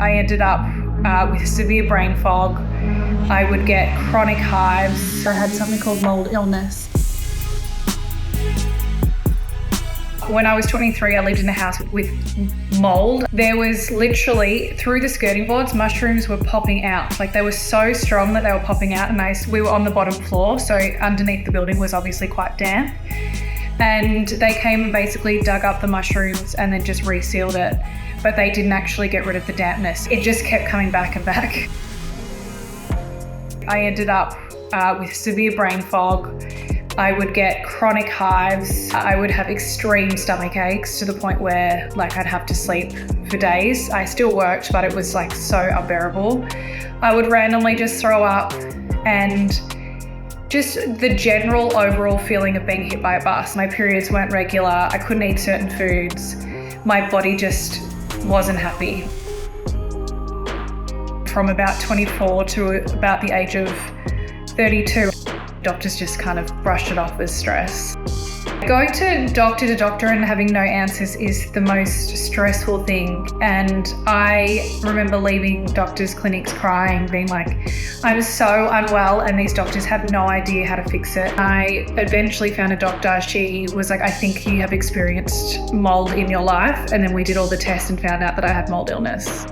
I ended up with severe brain fog. I would get chronic hives. I had something called mold illness. When I was 23, I lived in a house with mold. There was literally, through the skirting boards, mushrooms were popping out. Like, they were so strong that they were popping out, and we were on the bottom floor, so underneath the building was obviously quite damp. And they came and basically dug up the mushrooms and then just resealed it. But they didn't actually get rid of the dampness. It just kept coming back and back. I ended up with severe brain fog. I would get chronic hives. I would have extreme stomach aches to the point where I'd have to sleep for days. I still worked, but it was so unbearable. I would randomly just throw up, and just the general overall feeling of being hit by a bus. My periods weren't regular. I couldn't eat certain foods. My body just wasn't happy. From about 24 to about the age of 32, doctors just kind of brushed it off as stress. Going to doctor and having no answers is the most stressful thing. And I remember leaving doctors' clinics crying, being like, I'm so unwell and these doctors have no idea how to fix it. I eventually found a doctor. She was like, I think you have experienced mold in your life. And then we did all the tests and found out that I had mold illness.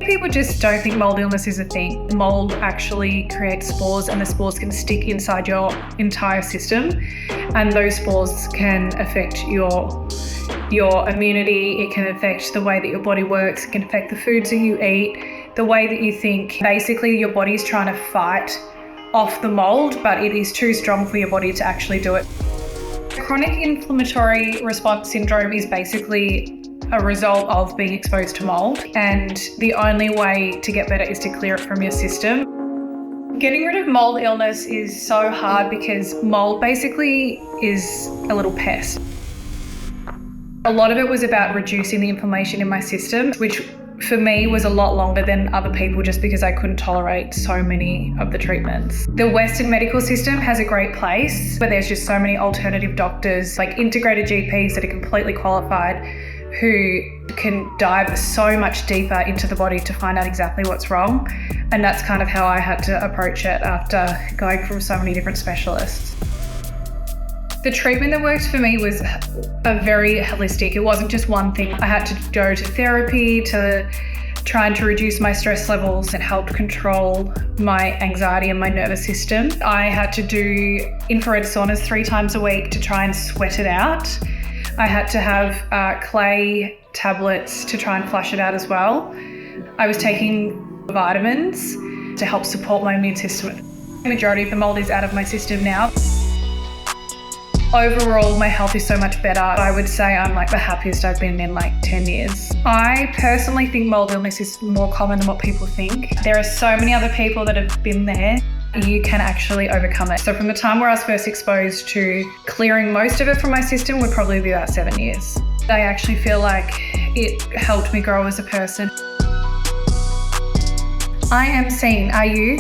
People just don't think mold illness is a thing. Mold actually creates spores, and the spores can stick inside your entire system, and those spores can affect your immunity. It can affect the way that your body works. It can affect the foods that you eat, the way that you think. Basically, your body's trying to fight off the mold, but it is too strong for your body to actually do it. Chronic inflammatory response syndrome is basically a result of being exposed to mold, and the only way to get better is to clear it from your system. Getting rid of mold illness is so hard because mold basically is a little pest. A lot of it was about reducing the inflammation in my system, which for me was a lot longer than other people just because I couldn't tolerate so many of the treatments. The Western medical system has a great place, but there's just so many alternative doctors, like integrated GPs that are completely qualified, who can dive so much deeper into the body to find out exactly what's wrong. And that's kind of how I had to approach it after going from so many different specialists. The treatment that worked for me was a very holistic. It wasn't just one thing. I had to go to therapy to trying to reduce my stress levels. It helped control my anxiety and my nervous system. I had to do infrared saunas 3 times a week to try and sweat it out. I had to have clay tablets to try and flush it out as well. I was taking vitamins to help support my immune system. The majority of the mold is out of my system now. Overall, my health is so much better. I would say I'm the happiest I've been in 10 years. I personally think mold illness is more common than what people think. There are so many other people that have been there. You can actually overcome it. So from the time where I was first exposed to clearing most of it from my system would probably be about 7 years. I actually feel like it helped me grow as a person. I am seen. Are you?